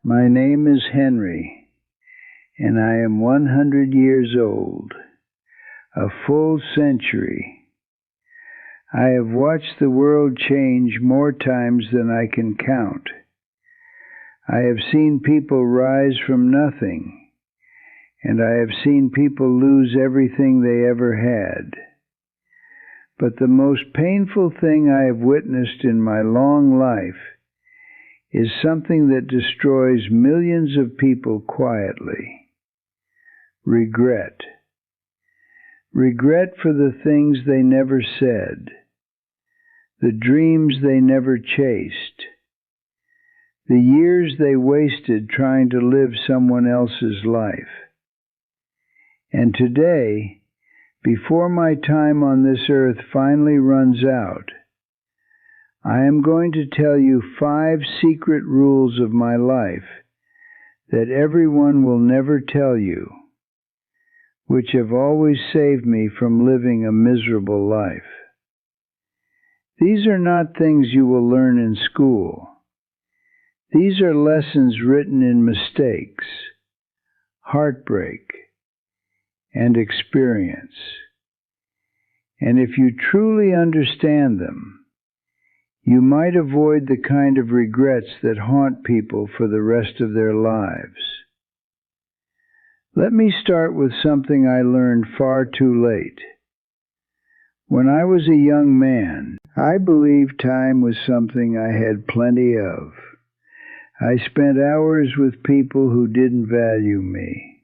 My name is Henry, and I am 100 years old, a full century. I have watched the world change more times than I can count. I have seen people rise from nothing, and I have seen people lose everything they ever had. But the most painful thing I have witnessed in my long life is something that destroys millions of people quietly. Regret. Regret for the things they never said, the dreams they never chased, the years they wasted trying to live someone else's life. And today, before my time on this earth finally runs out, I am going to tell you 5 secret rules of my life that everyone will never tell you, which have always saved me from living a miserable life. These are not things you will learn in school. These are lessons written in mistakes, heartbreak, and experience. And if you truly understand them, you might avoid the kind of regrets that haunt people for the rest of their lives. Let me start with something I learned far too late. When I was a young man, I believed time was something I had plenty of. I spent hours with people who didn't value me.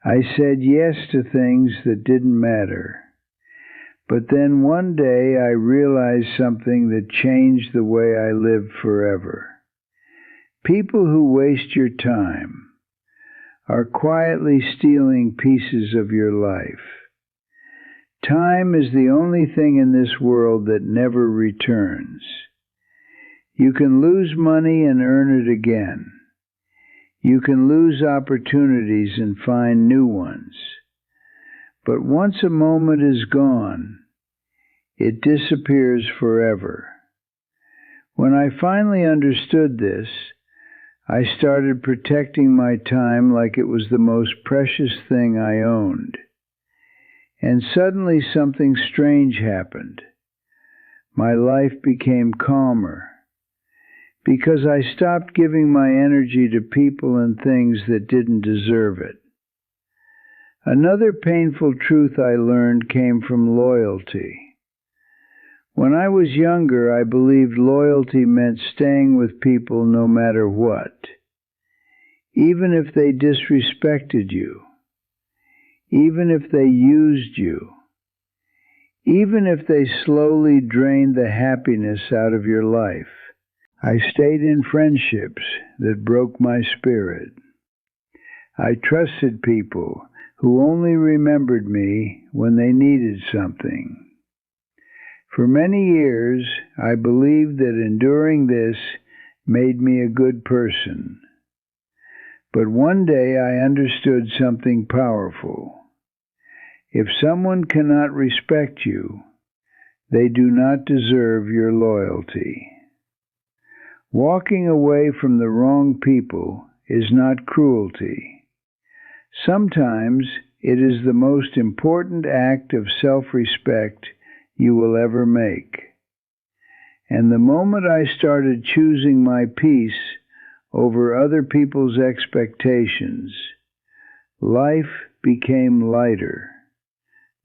I said yes to things that didn't matter. But then one day I realized something that changed the way I lived forever. People who waste your time are quietly stealing pieces of your life. Time is the only thing in this world that never returns. You can lose money and earn it again. You can lose opportunities and find new ones. But once a moment is gone, it disappears forever. When I finally understood this, I started protecting my time like it was the most precious thing I owned. And suddenly something strange happened. My life became calmer, because I stopped giving my energy to people and things that didn't deserve it. Another painful truth I learned came from loyalty. When I was younger, I believed loyalty meant staying with people no matter what, even if they disrespected you, even if they used you, even if they slowly drained the happiness out of your life. I stayed in friendships that broke my spirit. I trusted people who only remembered me when they needed something. For many years, I believed that enduring this made me a good person. But one day I understood something powerful. If someone cannot respect you, they do not deserve your loyalty. Walking away from the wrong people is not cruelty. Sometimes it is the most important act of self-respect you will ever make. And the moment I started choosing my peace over other people's expectations, life became lighter,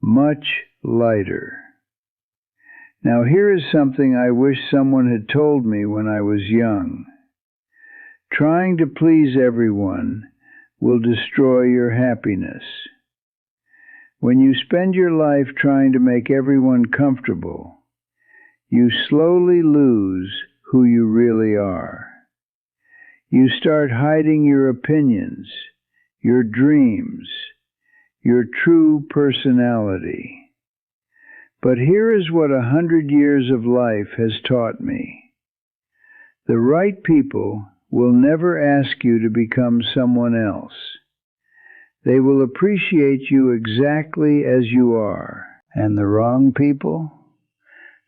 much lighter. Now here is something I wish someone had told me when I was young. Trying to please everyone will destroy your happiness. When you spend your life trying to make everyone comfortable, you slowly lose who you really are. You start hiding your opinions, your dreams, your true personality. But here is what 100 years of life has taught me. The right people will never ask you to become someone else. They will appreciate you exactly as you are. And the wrong people,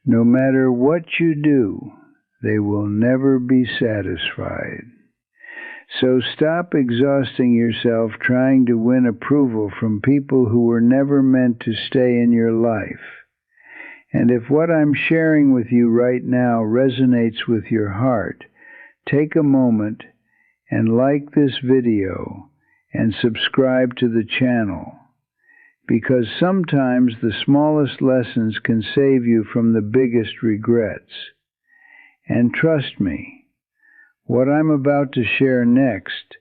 no matter what you do, they will never be satisfied. So stop exhausting yourself trying to win approval from people who were never meant to stay in your life. And if what I'm sharing with you right now resonates with your heart, take a moment and like this video and subscribe to the channel, because sometimes the smallest lessons can save you from the biggest regrets. And trust me, what I'm about to share next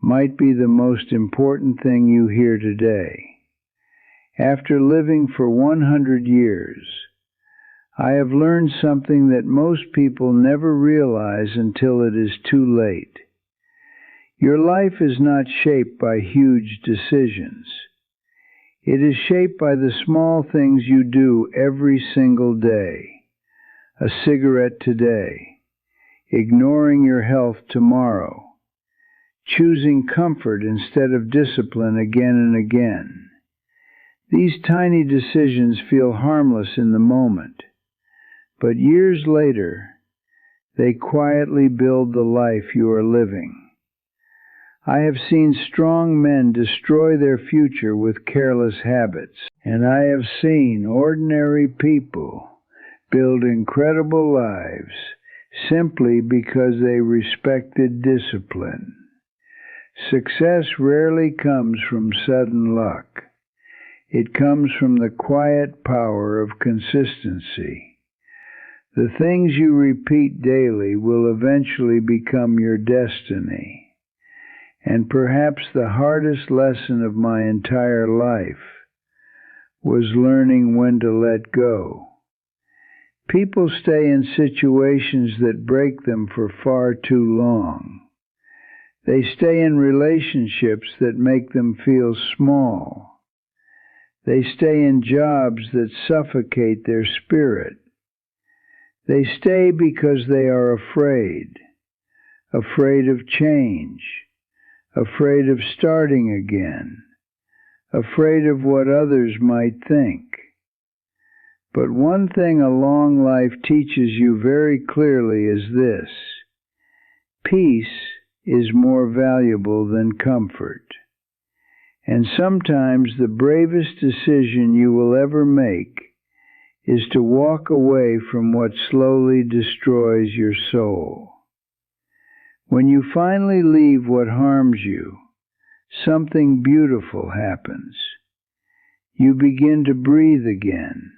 might be the most important thing you hear today. After living for 100 years, I have learned something that most people never realize until it is too late. Your life is not shaped by huge decisions. It is shaped by the small things you do every single day. A cigarette today, ignoring your health tomorrow, choosing comfort instead of discipline again and again. These tiny decisions feel harmless in the moment, but years later, they quietly build the life you are living. I have seen strong men destroy their future with careless habits, and I have seen ordinary people build incredible lives simply because they respected discipline. Success rarely comes from sudden luck. It comes from the quiet power of consistency. The things you repeat daily will eventually become your destiny. And perhaps the hardest lesson of my entire life was learning when to let go. People stay in situations that break them for far too long. They stay in relationships that make them feel small. They stay in jobs that suffocate their spirit. They stay because they are afraid of change, afraid of starting again, afraid of what others might think. But one thing a long life teaches you very clearly is this: peace is more valuable than comfort. And sometimes the bravest decision you will ever make is to walk away from what slowly destroys your soul. When you finally leave what harms you, something beautiful happens. You begin to breathe again.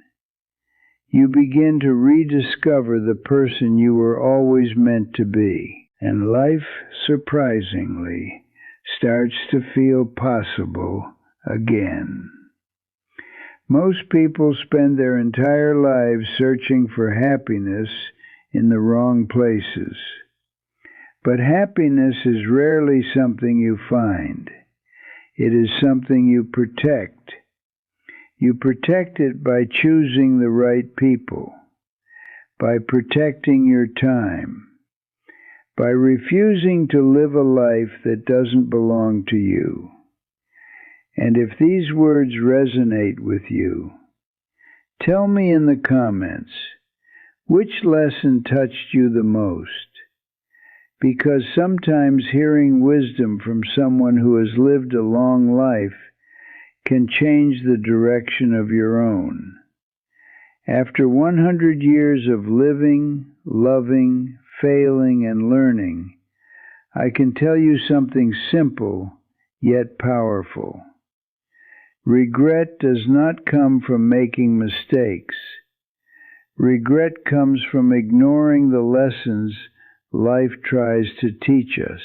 You begin to rediscover the person you were always meant to be, and life, surprisingly, starts to feel possible again. Most people spend their entire lives searching for happiness in the wrong places. But happiness is rarely something you find. It is something you protect. You protect it by choosing the right people, by protecting your time, by refusing to live a life that doesn't belong to you. And if these words resonate with you, tell me in the comments, which lesson touched you the most? Because sometimes hearing wisdom from someone who has lived a long life can change the direction of your own. After 100 years of living, loving, failing, and learning, I can tell you something simple yet powerful. Regret does not come from making mistakes. Regret comes from ignoring the lessons life tries to teach us.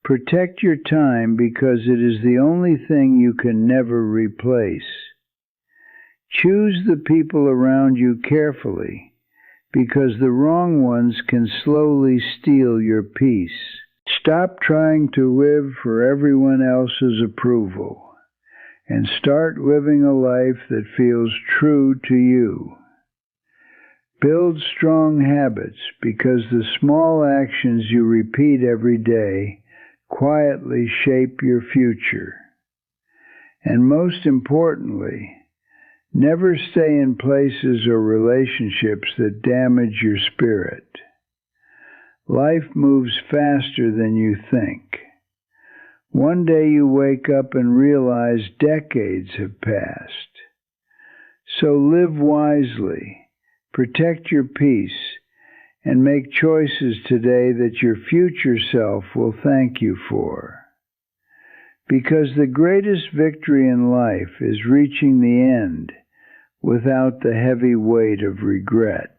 Protect your time because it is the only thing you can never replace. Choose the people around you carefully because the wrong ones can slowly steal your peace. Stop trying to live for everyone else's approval and start living a life that feels true to you. Build strong habits because the small actions you repeat every day quietly shape your future. And most importantly, never stay in places or relationships that damage your spirit. Life moves faster than you think. One day you wake up and realize decades have passed. So live wisely, protect your peace, and make choices today that your future self will thank you for. Because the greatest victory in life is reaching the end without the heavy weight of regret.